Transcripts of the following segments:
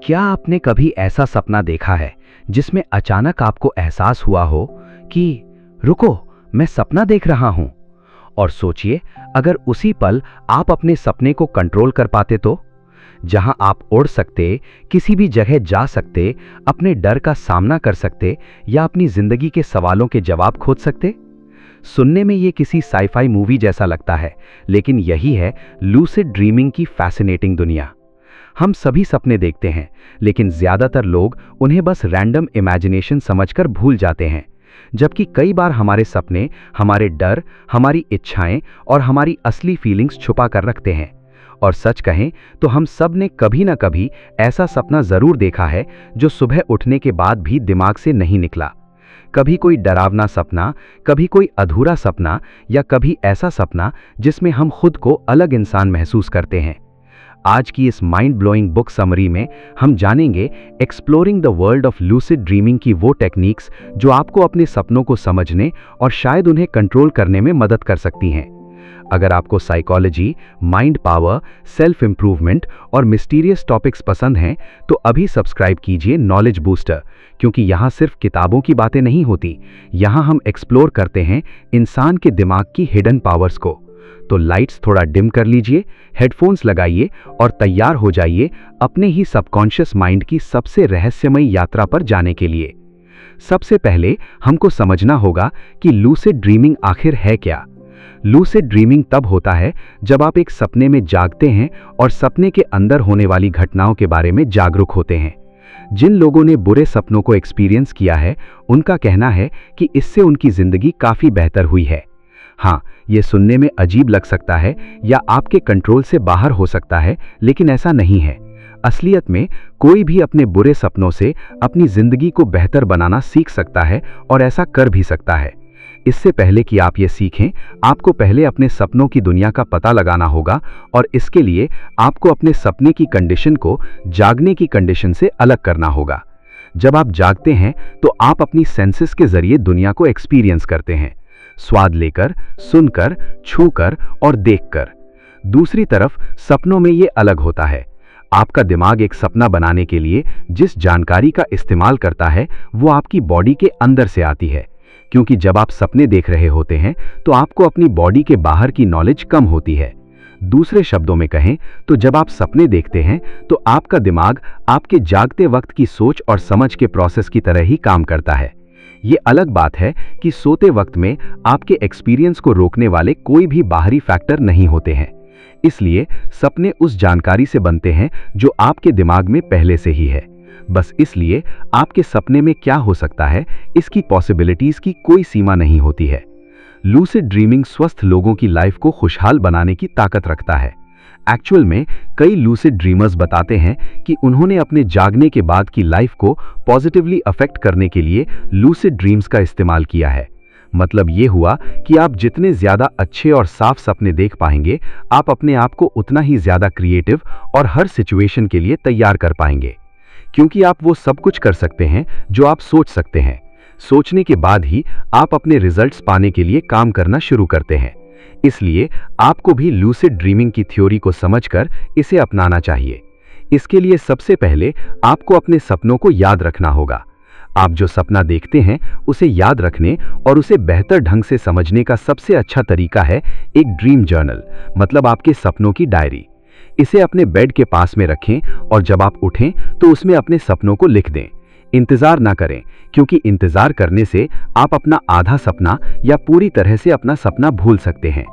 क्या आपने कभी ऐसा सपना देखा है जिसमें अचानक आपको एहसास हुआ हो कि रुको, मैं सपना देख रहा हूं? और सोचिए, अगर उसी पल आप अपने सपने को कंट्रोल कर पाते तो जहां आप उड़ सकते, किसी भी जगह जा सकते, अपने डर का सामना कर सकते या अपनी जिंदगी के सवालों के जवाब खोज सकते। सुनने में ये किसी साईफाई मूवी जैसा लगता है, लेकिन यही है लूसिड ड्रीमिंग की फैसिनेटिंग दुनिया। हम सभी सपने देखते हैं, लेकिन ज्यादातर लोग उन्हें बस रैंडम इमेजिनेशन समझकर भूल जाते हैं, जबकि कई बार हमारे सपने हमारे डर, हमारी इच्छाएं और हमारी असली फीलिंग्स छुपा कर रखते हैं। और सच कहें तो हम सब ने कभी ना कभी ऐसा सपना जरूर देखा है जो सुबह उठने के बाद भी दिमाग से नहीं निकला। कभी कोई डरावना सपना, कभी कोई अधूरा सपना, या कभी ऐसा सपना जिसमें हम खुद को अलग इंसान महसूस करते हैं। आज की इस माइंड ब्लोइंग बुक समरी में हम जानेंगे exploring the world of lucid dreaming की वो टेक्निक्स जो आपको अपने सपनों को समझने और शायद उन्हें कंट्रोल करने में मदद कर सकती हैं। अगर आपको psychology, mind power, self improvement और मिस्टीरियस टॉपिक्स पसंद हैं तो अभी सब्सक्राइब कीजिए नॉलेज बूस्टर, क्योंकि यहाँ सिर्फ किताबों की बातें नहीं होती, यहाँ हम एक्सप्लोर करते हैं इंसान के दिमाग की हिडन पावर्स को। तो लाइट्स थोड़ा डिम कर लीजिए, हेडफोन्स लगाइए और तैयार हो जाइए अपने ही सबकॉन्शियस माइंड की सबसे रहस्यमयी यात्रा पर जाने के लिए। सबसे पहले हमको समझना होगा कि लूसिड ड्रीमिंग आखिर है क्या। लूसिड ड्रीमिंग तब होता है जब आप एक सपने में जागते हैं और सपने के अंदर होने वाली घटनाओं के बारे में जागरूक होते हैं। जिन लोगों ने बुरे सपनों को एक्सपीरियंस किया है, उनका कहना है कि इससे उनकी जिंदगी काफी बेहतर हुई है। हाँ, ये सुनने में अजीब लग सकता है या आपके कंट्रोल से बाहर हो सकता है, लेकिन ऐसा नहीं है। असलियत में कोई भी अपने बुरे सपनों से अपनी जिंदगी को बेहतर बनाना सीख सकता है और ऐसा कर भी सकता है। इससे पहले कि आप ये सीखें, आपको पहले अपने सपनों की दुनिया का पता लगाना होगा, और इसके लिए आपको अपने सपने की कंडीशन को जागने की कंडीशन से अलग करना होगा। जब आप जागते हैं तो आप अपनी सेंसेस के जरिए दुनिया को एक्सपीरियंस करते हैं, स्वाद लेकर, सुनकर, छूकर और देखकर। दूसरी तरफ सपनों में ये अलग होता है। आपका दिमाग एक सपना बनाने के लिए जिस जानकारी का इस्तेमाल करता है वो आपकी बॉडी के अंदर से आती है, क्योंकि जब आप सपने देख रहे होते हैं तो आपको अपनी बॉडी के बाहर की नॉलेज कम होती है। दूसरे शब्दों में कहें तो जब आप सपने देखते हैं तो आपका दिमाग आपके जागते वक्त की सोच और समझ के प्रोसेस की तरह ही काम करता है। ये अलग बात है कि सोते वक्त में आपके एक्सपीरियंस को रोकने वाले कोई भी बाहरी फैक्टर नहीं होते हैं। इसलिए सपने उस जानकारी से बनते हैं जो आपके दिमाग में पहले से ही है। बस इसलिए आपके सपने में क्या हो सकता है, इसकी पॉसिबिलिटीज की कोई सीमा नहीं होती है। लूसिड ड्रीमिंग स्वस्थ लोगों की लाइफ को खुशहाल बनाने की ताकत रखता है। एक्चुअल में कई लूसिड ड्रीमर्स बताते हैं कि उन्होंने अपने जागने के बाद की लाइफ को पॉजिटिवली अफेक्ट करने के लिए लूसिड ड्रीम्स का इस्तेमाल किया है। मतलब ये हुआ कि आप जितने ज्यादा अच्छे और साफ सपने देख पाएंगे, आप अपने आप को उतना ही ज्यादा क्रिएटिव और हर सिचुएशन के लिए तैयार कर पाएंगे, क्योंकि आप वो सब कुछ कर सकते हैं जो आप सोच सकते हैं। सोचने के बाद ही आप अपने रिजल्ट्स पाने के लिए काम करना शुरू करते हैं। इसलिए आपको भी लूसिड ड्रीमिंग की थ्योरी को समझकर इसे अपनाना चाहिए। इसके लिए सबसे पहले आपको अपने सपनों को याद रखना होगा। आप जो सपना देखते हैं उसे याद रखने और उसे बेहतर ढंग से समझने का सबसे अच्छा तरीका है एक ड्रीम जर्नल, मतलब आपके सपनों की डायरी। इसे अपने बेड के पास में रखें और जब आप उठें तो उसमें अपने सपनों को लिख दें। इंतजार ना करें, क्योंकि इंतजार करने से आप अपना आधा सपना या पूरी तरह से अपना सपना भूल सकते हैं।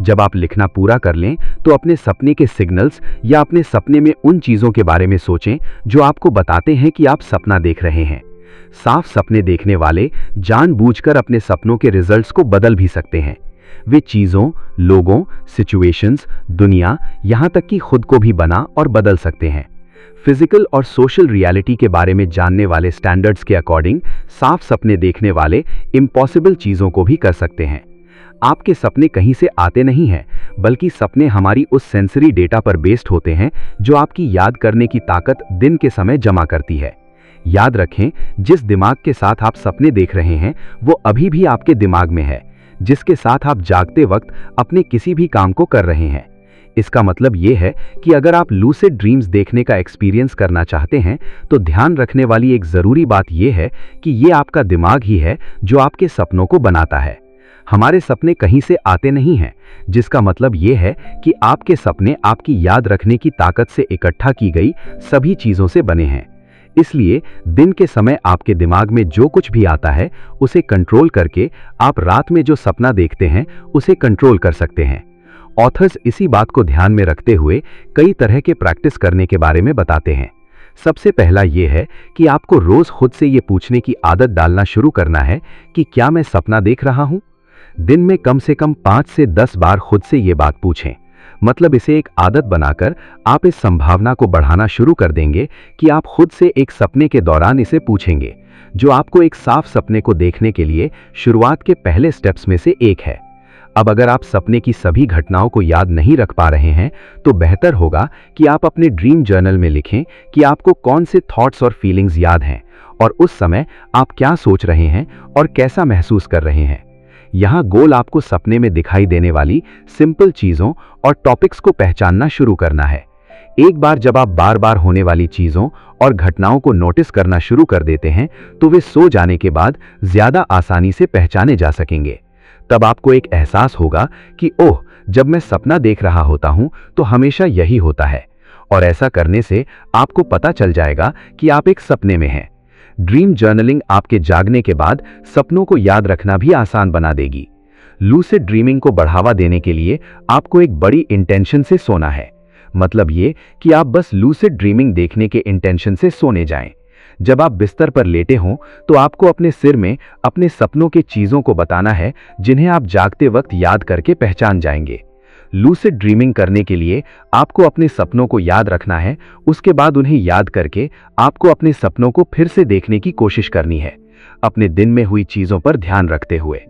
जब आप लिखना पूरा कर लें तो अपने सपने के सिग्नल्स या अपने सपने में उन चीजों के बारे में सोचें जो आपको बताते हैं कि आप सपना देख रहे हैं। साफ सपने देखने वाले जानबूझकर अपने सपनों के रिजल्ट्स को बदल भी सकते हैं। वे चीजों, लोगों, सिचुएशंस, दुनिया, यहां तक कि खुद को भी बना और बदल सकते हैं। फिजिकल और सोशल रियलिटी के बारे में जानने वाले स्टैंडर्ड्स के अकॉर्डिंग साफ सपने देखने वाले इम्पॉसिबल चीजों को भी कर सकते हैं। आपके सपने कहीं से आते नहीं हैं, बल्कि सपने हमारी उस सेंसरी डेटा पर बेस्ड होते हैं जो आपकी याद करने की ताकत दिन के समय जमा करती है। याद रखें, जिस दिमाग के साथ आप सपने देख रहे हैं वो अभी भी आपके दिमाग में है, जिसके साथ आप जागते वक्त अपने किसी भी काम को कर रहे हैं। इसका मतलब ये है कि अगर आप लूसिड ड्रीम्स देखने का एक्सपीरियंस करना चाहते हैं तो ध्यान रखने वाली एक ज़रूरी बात यह है कि ये आपका दिमाग ही है जो आपके सपनों को बनाता है। हमारे सपने कहीं से आते नहीं हैं, जिसका मतलब ये है कि आपके सपने आपकी याद रखने की ताकत से इकट्ठा की गई सभी चीज़ों से बने हैं। इसलिए दिन के समय आपके दिमाग में जो कुछ भी आता है उसे कंट्रोल करके आप रात में जो सपना देखते हैं उसे कंट्रोल कर सकते हैं। ऑथर्स इसी बात को ध्यान में रखते हुए कई तरह के प्रैक्टिस करने के बारे में बताते हैं। सबसे पहला यह है कि आपको रोज खुद से यह पूछने की आदत डालना शुरू करना है कि क्या मैं सपना देख रहा हूं। दिन में कम से कम 5 से 10 बार खुद से यह बात पूछें। मतलब इसे एक आदत बनाकर आप इस संभावना को बढ़ाना शुरू कर देंगे कि आप खुद से एक सपने के दौरान इसे पूछेंगे, जो आपको एक साफ सपने को देखने के लिए शुरुआत के पहले स्टेप्स में से एक है। अब अगर आप सपने की सभी घटनाओं को याद नहीं रख पा रहे हैं तो बेहतर होगा कि आप अपने ड्रीम जर्नल में लिखें कि आपको कौन से थॉट्स और फीलिंग्स याद हैं और उस समय आप क्या सोच रहे हैं और कैसा महसूस कर रहे हैं। यहाँ गोल आपको सपने में दिखाई देने वाली सिंपल चीज़ों और टॉपिक्स को पहचानना शुरू करना है। एक बार जब आप बार बार होने वाली चीज़ों और घटनाओं को नोटिस करना शुरू कर देते हैं तो वे सो जाने के बाद ज़्यादा आसानी से पहचाने जा सकेंगे। तब आपको एक एहसास होगा कि ओह, जब मैं सपना देख रहा होता हूं तो हमेशा यही होता है, और ऐसा करने से आपको पता चल जाएगा कि आप एक सपने में हैं। ड्रीम जर्नलिंग आपके जागने के बाद सपनों को याद रखना भी आसान बना देगी। लूसिड ड्रीमिंग को बढ़ावा देने के लिए आपको एक बड़ी इंटेंशन से सोना है। मतलब ये कि आप बस लूसिड ड्रीमिंग देखने के इंटेंशन से सोने जाएं। जब आप बिस्तर पर लेटे हों तो आपको अपने सिर में अपने सपनों के चीज़ों को बताना है जिन्हें आप जागते वक्त याद करके पहचान जाएंगे। लूसिड ड्रीमिंग करने के लिए आपको अपने सपनों को याद रखना है, उसके बाद उन्हें याद करके आपको अपने सपनों को फिर से देखने की कोशिश करनी है। अपने दिन में हुई चीज़ों पर ध्यान रखते हुए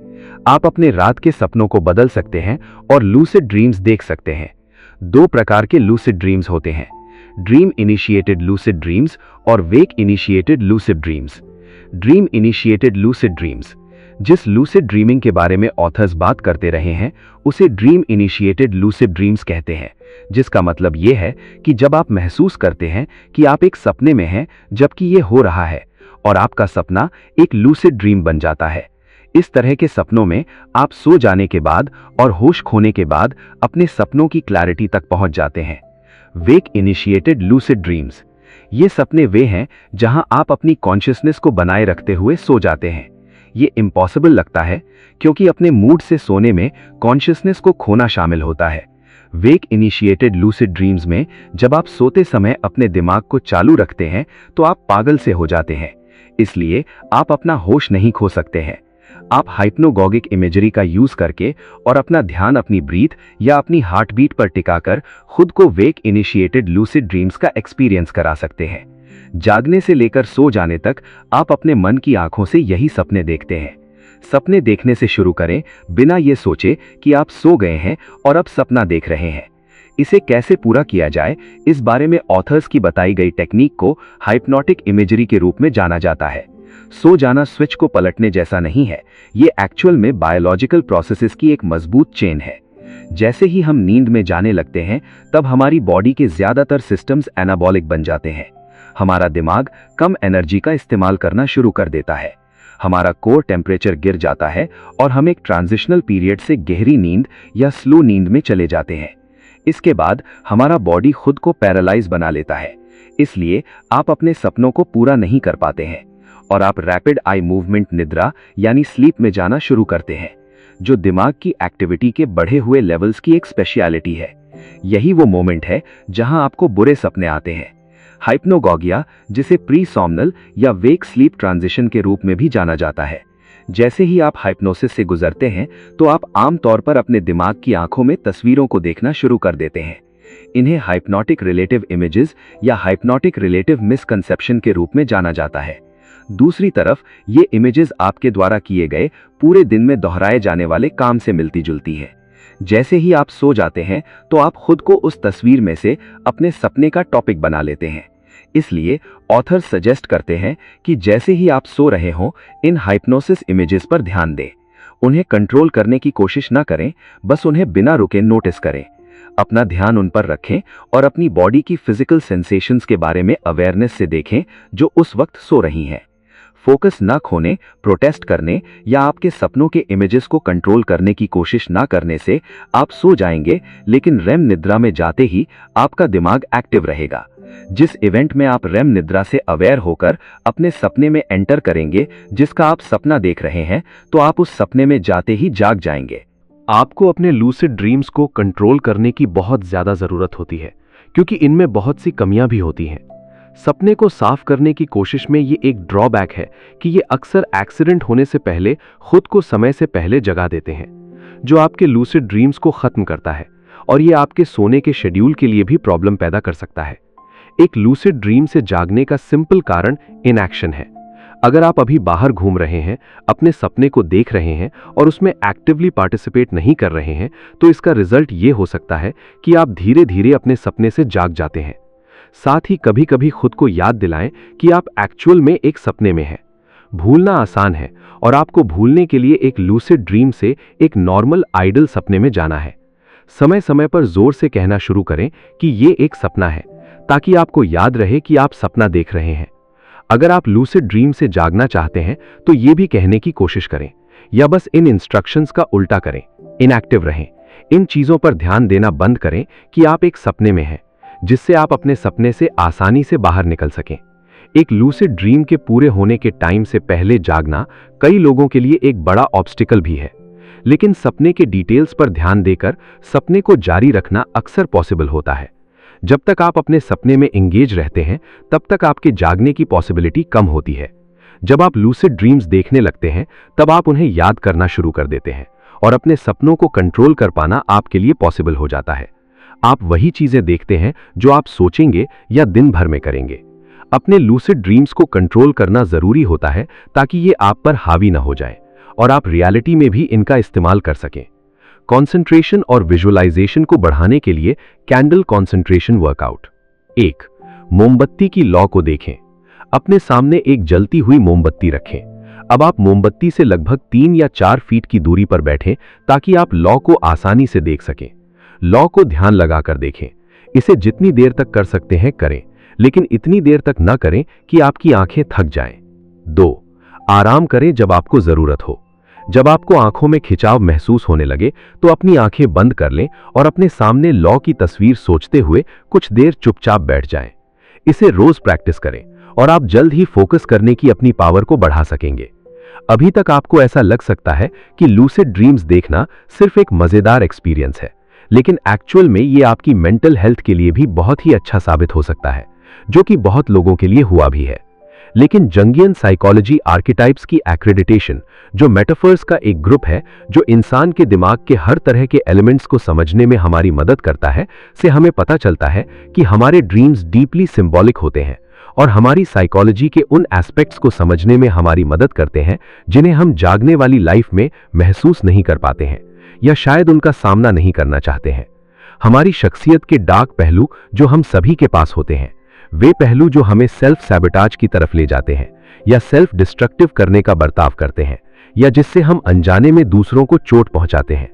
आप अपने रात के सपनों को बदल सकते हैं और लूसिड ड्रीम्स देख सकते हैं। 2 प्रकार के लूसिड ड्रीम्स होते हैं, ड्रीम इनिशिएटेड लूसिड ड्रीम्स और wake initiated lucid dreams. Dream initiated lucid dreams, जिस लूसिड ड्रीमिंग के बारे में ऑथर्स बात करते रहे हैं उसे ड्रीम इनिशिएटेड लूसिड ड्रीम्स कहते हैं, जिसका मतलब यह है कि जब आप महसूस करते हैं कि आप एक सपने में हैं जबकि यह हो रहा है और आपका सपना एक लूसिड ड्रीम बन जाता है। इस तरह के सपनों में आप सो जाने के बाद और होश खोने के बाद अपने सपनों की क्लैरिटी तक पहुंच जाते हैं। वेक इनिशिएटेड लूसिड ड्रीम्स, ये सपने वे हैं जहां आप अपनी कॉन्शियसनेस को बनाए रखते हुए सो जाते हैं। ये इम्पॉसिबल लगता है क्योंकि अपने मूड से सोने में कॉन्शियसनेस को खोना शामिल होता है। वेक इनिशिएटेड लूसिड ड्रीम्स में जब आप सोते समय अपने दिमाग को चालू रखते हैं तो आप पागल से हो जाते हैं, इसलिए आप अपना होश नहीं खो सकते हैं। आप हाइप्नोगॉगिक इमेजरी का यूज करके और अपना ध्यान अपनी ब्रीथ या अपनी हार्ट बीट पर टिकाकर खुद को वेक इनिशिएटेड लूसिड ड्रीम्स का एक्सपीरियंस करा सकते हैं। जागने से लेकर सो जाने तक आप अपने मन की आंखों से यही सपने देखते हैं। सपने देखने से शुरू करें बिना ये सोचे कि आप सो गए हैं और अब सपना देख रहे हैं। इसे कैसे पूरा किया जाए, इस बारे में ऑथर्स की बताई गई टेक्निक को हाइप्नोटिक इमेजरी के रूप में जाना जाता है। सो जाना स्विच को पलटने जैसा नहीं है, ये एक्चुअल में बायोलॉजिकल प्रोसेसेस की एक मजबूत चेन है। जैसे ही हम नींद में जाने लगते हैं तब हमारी बॉडी के ज्यादातर सिस्टम्स एनाबॉलिक बन जाते हैं। हमारा दिमाग कम एनर्जी का इस्तेमाल करना शुरू कर देता है, हमारा कोर टेम्परेचर गिर जाता है और हम एक ट्रांजिशनल पीरियड से गहरी नींद या स्लो नींद में चले जाते हैं। इसके बाद हमारा बॉडी खुद को पैरालाइज बना लेता है, इसलिए आप अपने सपनों को पूरा नहीं कर पाते हैं और आप रैपिड आई मूवमेंट निद्रा यानी स्लीप में जाना शुरू करते हैं, जो दिमाग की एक्टिविटी के बढ़े हुए लेवल्स की एक स्पेशलिटी है। यही वो मोमेंट है जहां आपको बुरे सपने आते हैं। हाइप्नोगॉगिया, जिसे प्री सॉम्नल या वेक स्लीप ट्रांजिशन के रूप में भी जाना जाता है। जैसे ही आप हाइप्नोसिस से गुजरते हैं तो आप आमतौर पर अपने दिमाग की आंखों में तस्वीरों को देखना शुरू कर देते हैं। इन्हें हाइप्नोटिक रिलेटिव इमेजेस या हाइप्नोटिक रिलेटिव मिसकंसेप्शन के रूप में जाना जाता है। दूसरी तरफ ये इमेजेस आपके द्वारा किए गए पूरे दिन में दोहराए जाने वाले काम से मिलती जुलती है। जैसे ही आप सो जाते हैं तो आप खुद को उस तस्वीर में से अपने सपने का टॉपिक बना लेते हैं। इसलिए ऑथर सजेस्ट करते हैं कि जैसे ही आप सो रहे हों इन हाइप्नोसिस इमेजेस पर ध्यान दें। उन्हें कंट्रोल करने की कोशिश ना करें, बस उन्हें बिना रुके नोटिस करें। अपना ध्यान उन पर रखें और अपनी बॉडी की फिजिकल सेंसेशंस के बारे में अवेयरनेस से देखें जो उस वक्त सो रही हैं। फोकस न खोने, प्रोटेस्ट करने या आपके सपनों के इमेजेस को कंट्रोल करने की कोशिश ना करने से आप सो जाएंगे, लेकिन रेम निद्रा में जाते ही आपका दिमाग एक्टिव रहेगा। जिस इवेंट में आप रेम निद्रा से अवेयर होकर अपने सपने में एंटर करेंगे, जिसका आप सपना देख रहे हैं, तो आप उस सपने में जाते ही जाग जाएंगे। आपको अपने लूसिड ड्रीम्स को कंट्रोल करने की बहुत ज्यादा जरूरत होती है, क्योंकि इनमें बहुत सी कमियां भी होती हैं। सपने को साफ करने की कोशिश में ये एक ड्रॉबैक है कि ये अक्सर एक्सीडेंट होने से पहले खुद को समय से पहले जगा देते हैं, जो आपके लूसिड ड्रीम्स को खत्म करता है, और ये आपके सोने के शेड्यूल के लिए भी प्रॉब्लम पैदा कर सकता है। एक लूसिड ड्रीम से जागने का सिंपल कारण इनएक्शन है। अगर आप अभी बाहर घूम रहे हैं, अपने सपने को देख रहे हैं और उसमें एक्टिवली पार्टिसिपेट नहीं कर रहे हैं, तो इसका रिजल्ट ये हो सकता है कि आप धीरे धीरे अपने सपने से जाग जाते हैं। साथ ही कभी कभी खुद को याद दिलाएं कि आप एक्चुअल में एक सपने में हैं। भूलना आसान है, और आपको भूलने के लिए एक लूसिड ड्रीम से एक नॉर्मल आइडल सपने में जाना है। समय समय पर जोर से कहना शुरू करें कि ये एक सपना है, ताकि आपको याद रहे कि आप सपना देख रहे हैं। अगर आप लूसिड ड्रीम से जागना चाहते हैं तो ये भी कहने की कोशिश करें, या बस इन इंस्ट्रक्शंस का उल्टा करें, इनएक्टिव रहें। इन चीजों पर ध्यान देना बंद करें कि आप एक सपने में हैं, जिससे आप अपने सपने से आसानी से बाहर निकल सकें। एक लूसिड ड्रीम के पूरे होने के टाइम से पहले जागना कई लोगों के लिए एक बड़ा ऑब्स्टिकल भी है, लेकिन सपने के डिटेल्स पर ध्यान देकर सपने को जारी रखना अक्सर पॉसिबल होता है। जब तक आप अपने सपने में एंगेज रहते हैं, तब तक आपके जागने की पॉसिबिलिटी कम होती है। जब आप लूसिड ड्रीम्स देखने लगते हैं, तब आप उन्हें याद करना शुरू कर देते हैं, और अपने सपनों को कंट्रोल कर पाना आपके लिए पॉसिबल हो जाता है। आप वही चीजें देखते हैं जो आप सोचेंगे या दिन भर में करेंगे। अपने लूसिड ड्रीम्स को कंट्रोल करना जरूरी होता है, ताकि ये आप पर हावी न हो जाए और आप रियलिटी में भी इनका इस्तेमाल कर सकें। कंसंट्रेशन और विजुअलाइजेशन को बढ़ाने के लिए कैंडल कंसंट्रेशन वर्कआउट। 1. मोमबत्ती की लौ को देखें। अपने सामने एक जलती हुई मोमबत्ती रखें। अब आप मोमबत्ती से लगभग 3 या 4 फीट की दूरी पर बैठें, ताकि आप लौ को आसानी से देख सकें। लौ को ध्यान लगाकर देखें। इसे जितनी देर तक कर सकते हैं करें, लेकिन इतनी देर तक न करें कि आपकी आंखें थक जाएं। 2. आराम करें जब आपको जरूरत हो। जब आपको आंखों में खिंचाव महसूस होने लगे, तो अपनी आंखें बंद कर लें और अपने सामने लौ की तस्वीर सोचते हुए कुछ देर चुपचाप बैठ जाएं। इसे रोज प्रैक्टिस करें और आप जल्द ही फोकस करने की अपनी पावर को बढ़ा सकेंगे। अभी तक आपको ऐसा लग सकता है कि लूसिड ड्रीम्स देखना सिर्फ एक मजेदार एक्सपीरियंस है, लेकिन एक्चुअल में ये आपकी मेंटल हेल्थ के लिए भी बहुत ही अच्छा साबित हो सकता है, जो कि बहुत लोगों के लिए हुआ भी है। लेकिन जंगियन साइकोलॉजी आर्किटाइप्स की एक्रेडिटेशन, जो मेटाफर्स का एक ग्रुप है जो इंसान के दिमाग के हर तरह के एलिमेंट्स को समझने में हमारी मदद करता है, से हमें पता चलता है कि हमारे ड्रीम्स डीपली सिंबॉलिक होते हैं और हमारी साइकोलॉजी के उन एस्पेक्ट्स को समझने में हमारी मदद करते हैं जिन्हें हम जागने वाली लाइफ में महसूस नहीं कर पाते हैं, या शायद उनका सामना नहीं करना चाहते हैं। हमारी शख्सियत के डार्क पहलू जो हम सभी के पास होते हैं, वे पहलू जो हमें सेल्फ सैबोटाज की तरफ ले जाते हैं, या सेल्फ डिस्ट्रक्टिव करने का बर्ताव करते हैं, या जिससे हम अनजाने में दूसरों को चोट पहुंचाते हैं।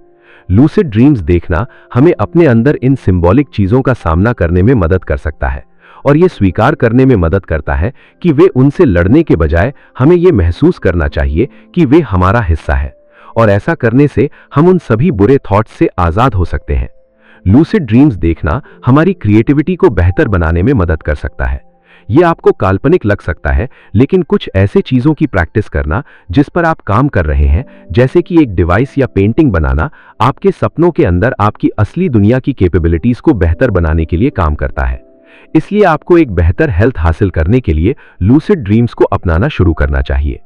लूसिड ड्रीम्स देखना हमें अपने अंदर इन सिंबॉलिक चीजों का सामना करने में मदद कर सकता है, और यह स्वीकार करने में मदद करता है कि वे उनसे लड़ने के बजाय हमें यह महसूस करना चाहिए कि वे हमारा हिस्सा है, और ऐसा करने से हम उन सभी बुरे थॉट्स से आजाद हो सकते हैं। लूसिड ड्रीम्स देखना हमारी क्रिएटिविटी को बेहतर बनाने में मदद कर सकता है। यह आपको काल्पनिक लग सकता है, लेकिन कुछ ऐसे चीजों की प्रैक्टिस करना जिस पर आप काम कर रहे हैं, जैसे कि एक डिवाइस या पेंटिंग बनाना, आपके सपनों के अंदर आपकी असली दुनिया की कैपेबिलिटीज को बेहतर बनाने के लिए काम करता है। इसलिए आपको एक बेहतर हेल्थ हासिल करने के लिए लूसिड ड्रीम्स को अपनाना शुरू करना चाहिए।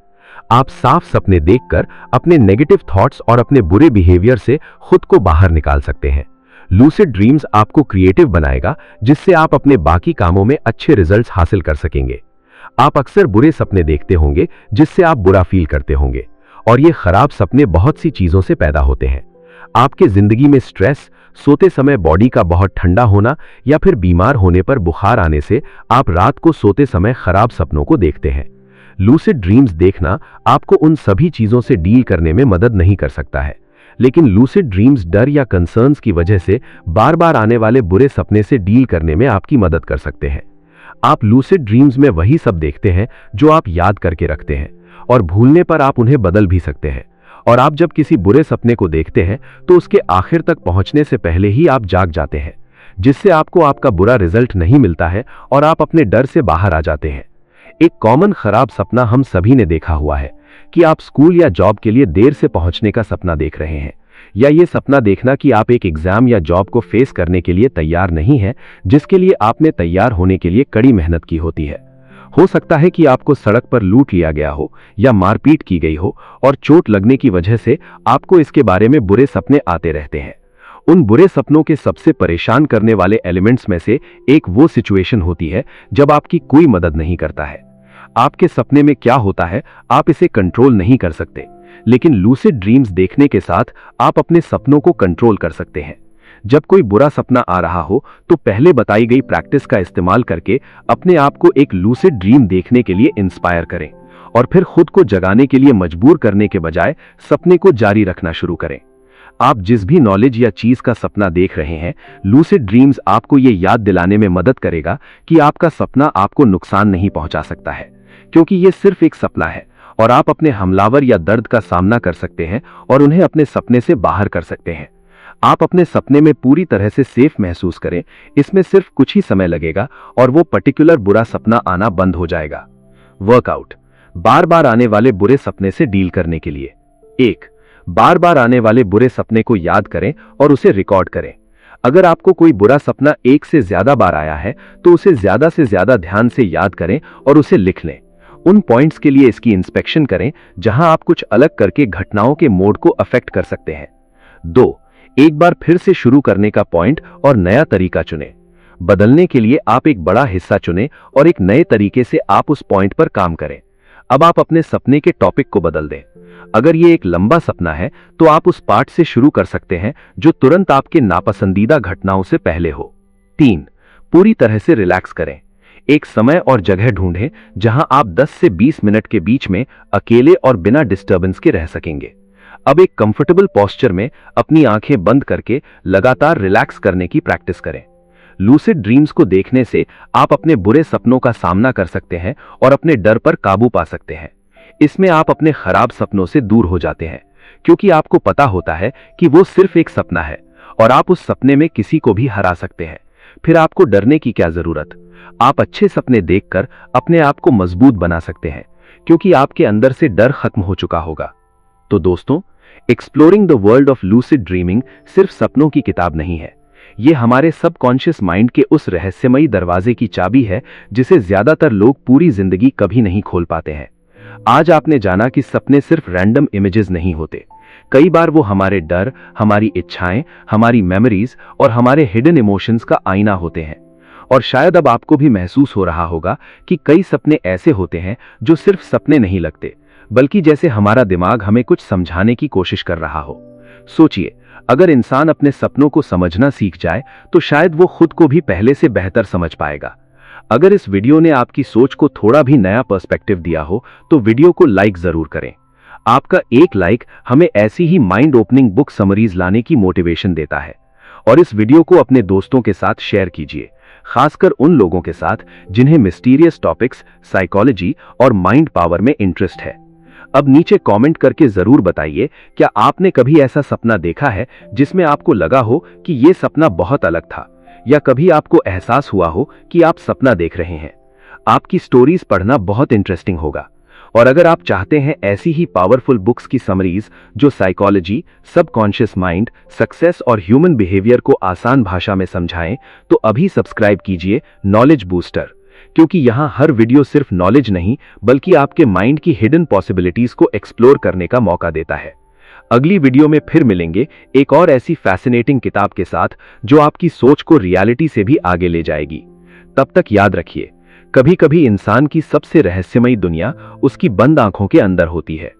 आप साफ सपने देखकर अपने नेगेटिव थॉट्स और अपने बुरे बिहेवियर से खुद को बाहर निकाल सकते हैं। लूसिड ड्रीम्स आपको क्रिएटिव बनाएगा, जिससे आप अपने बाकी कामों में अच्छे रिजल्ट्स हासिल कर सकेंगे। आप अक्सर बुरे सपने देखते होंगे जिससे आप बुरा फील करते होंगे, और ये खराब सपने बहुत सी चीजों से पैदा होते हैं। आपके जिंदगी में स्ट्रेस, सोते समय बॉडी का बहुत ठंडा होना, या फिर बीमार होने पर बुखार आने से आप रात को सोते समय खराब सपनों को देखते हैं। लूसिड ड्रीम्स देखना आपको उन सभी चीजों से डील करने में मदद नहीं कर सकता है, लेकिन लूसिड ड्रीम्स डर या कंसर्न्स की वजह से बार बार आने वाले बुरे सपने से डील करने में आपकी मदद कर सकते हैं। आप लूसिड ड्रीम्स में वही सब देखते हैं जो आप याद करके रखते हैं, और भूलने पर आप उन्हें बदल भी सकते हैं। और आप जब किसी बुरे सपने को देखते हैं तो उसके आखिर तक पहुंचने से पहले ही आप जाग जाते हैं, जिससे आपको आपका बुरा रिजल्ट नहीं मिलता है और आप अपने डर से बाहर आ जाते हैं। एक कॉमन खराब सपना हम सभी ने देखा हुआ है कि आप स्कूल या जॉब के लिए देर से पहुंचने का सपना देख रहे हैं, या ये सपना देखना कि आप एक एग्जाम या जॉब को फेस करने के लिए तैयार नहीं हैं, जिसके लिए आपने तैयार होने के लिए कड़ी मेहनत की होती है। हो सकता है कि आपको सड़क पर लूट लिया गया हो या मारपीट की गई हो, और चोट लगने की वजह से आपको इसके बारे में बुरे सपने आते रहते हैं। उन बुरे सपनों के सबसे परेशान करने वाले एलिमेंट्स में से एक वो सिचुएशन होती है जब आपकी कोई मदद नहीं करता है। आपके सपने में क्या होता है आप इसे कंट्रोल नहीं कर सकते, लेकिन लूसिड ड्रीम्स देखने के साथ आप अपने सपनों को कंट्रोल कर सकते हैं। जब कोई बुरा सपना आ रहा हो तो पहले बताई गई प्रैक्टिस का इस्तेमाल करके अपने आप को एक लूसिड ड्रीम देखने के लिए इंस्पायर करें, और फिर खुद को जगाने के लिए मजबूर करने के बजाय सपने को जारी रखना शुरू करें। आप जिस भी नॉलेज या चीज का सपना देख रहे हैं, लूसिड ड्रीम्स आपको ये याद दिलाने में मदद करेगा कि आपका सपना आपको नुकसान नहीं पहुंचा सकता है, क्योंकि ये सिर्फ एक सपना है और आप अपने हमलावर या दर्द का सामना कर सकते हैं और उन्हें अपने सपने से बाहर कर सकते हैं। आप अपने सपने में पूरी तरह से सेफ महसूस करें, इसमें सिर्फ कुछ ही समय लगेगा और वो पर्टिकुलर बुरा सपना आना बंद हो जाएगा। वर्कआउट। बार बार आने वाले बुरे सपने से डील करने के लिए 1. बार बार आने वाले बुरे सपने को याद करें और उसे रिकॉर्ड करें। अगर आपको कोई बुरा सपना एक से ज्यादा बार आया है तो उसे ज्यादा से ज्यादा ध्यान से याद करें और उसे लिख लें। उन पॉइंट्स के लिए इसकी इंस्पेक्शन करें जहां आप कुछ अलग करके घटनाओं के मोड को अफेक्ट कर सकते हैं। 2. एक बार फिर से शुरू करने का पॉइंट और नया तरीका चुनें। बदलने के लिए आप एक बड़ा हिस्सा चुनें और एक नए तरीके से आप उस पॉइंट पर काम करें। अब आप अपने सपने के टॉपिक को बदल दें। अगर ये एक लंबा सपना है तो आप उस पार्ट से शुरू कर सकते हैं जो तुरंत आपके नापसंदीदा घटनाओं से पहले हो। 3. पूरी तरह से रिलैक्स करें। एक समय और जगह ढूंढें जहां आप 10 से 20 मिनट के बीच में अकेले और बिना डिस्टर्बेंस के रह सकेंगे। अब एक कंफर्टेबल पोस्चर में अपनी आंखें बंद करके लगातार रिलैक्स करने की प्रैक्टिस करें। लूसिड ड्रीम्स को देखने से आप अपने बुरे सपनों का सामना कर सकते हैं और अपने डर पर काबू पा सकते हैं। इसमें आप अपने खराब सपनों से दूर हो जाते हैं, क्योंकि आपको पता होता है कि वो सिर्फ एक सपना है और आप उस सपने में किसी को भी हरा सकते हैं। फिर आपको डरने की क्या जरूरत। आप अच्छे सपने देखकर अपने आप को मजबूत बना सकते हैं, क्योंकि आपके अंदर से डर खत्म हो चुका होगा। तो दोस्तों, exploring the world of lucid dreaming सिर्फ सपनों की किताब नहीं है, ये हमारे सबकॉन्शियस माइंड के उस रहस्यमयी दरवाजे की चाबी है जिसे ज्यादातर लोग पूरी जिंदगी कभी नहीं खोल पाते हैं। आज आपने जाना कि सपने सिर्फ रैंडम इमेजेस नहीं होते। कई बार वो हमारे डर, हमारी इच्छाएं, हमारी मेमोरीज और हमारे हिडन इमोशंस का आईना होते हैं। और शायद अब आपको भी महसूस हो रहा होगा कि कई सपने ऐसे होते हैं जो सिर्फ सपने नहीं लगते, बल्कि जैसे हमारा दिमाग हमें कुछ समझाने की कोशिश कर रहा हो। सोचिए, अगर इंसान अपने सपनों को समझना सीख जाए तो शायद वो खुद को भी पहले से बेहतर समझ पाएगा। अगर इस वीडियो ने आपकी सोच को थोड़ा भी नया पर्सपेक्टिव दिया हो तो वीडियो को लाइक जरूर करें। आपका एक लाइक हमें ऐसी ही माइंड ओपनिंग बुक समरीज लाने की मोटिवेशन देता है। और इस वीडियो को अपने दोस्तों के साथ शेयर कीजिए, खासकर उन लोगों के साथ जिन्हें मिस्टीरियस टॉपिक्स, साइकोलॉजी और माइंड पावर में इंटरेस्ट है। अब नीचे कमेंट करके जरूर बताइए, क्या आपने कभी ऐसा सपना देखा है जिसमें आपको लगा हो कि यह सपना बहुत अलग था, या कभी आपको एहसास हुआ हो कि आप सपना देख रहे हैं। आपकी स्टोरीज पढ़ना बहुत इंटरेस्टिंग होगा। और अगर आप चाहते हैं ऐसी ही पावरफुल बुक्स की समरीज जो साइकोलॉजी, सबकॉन्शियस माइंड, सक्सेस और ह्यूमन बिहेवियर को आसान भाषा में समझाएं, तो अभी सब्सक्राइब कीजिए नॉलेज बूस्टर, क्योंकि यहाँ हर वीडियो सिर्फ नॉलेज नहीं बल्कि आपके माइंड की हिडन पॉसिबिलिटीज को एक्सप्लोर करने का मौका देता है। अगली वीडियो में फिर मिलेंगे एक और ऐसी फैसिनेटिंग किताब के साथ जो आपकी सोच को रियलिटी से भी आगे ले जाएगी। तब तक याद रखिए, कभी कभी इंसान की सबसे रहस्यमयी दुनिया उसकी बंद आंखों के अंदर होती है।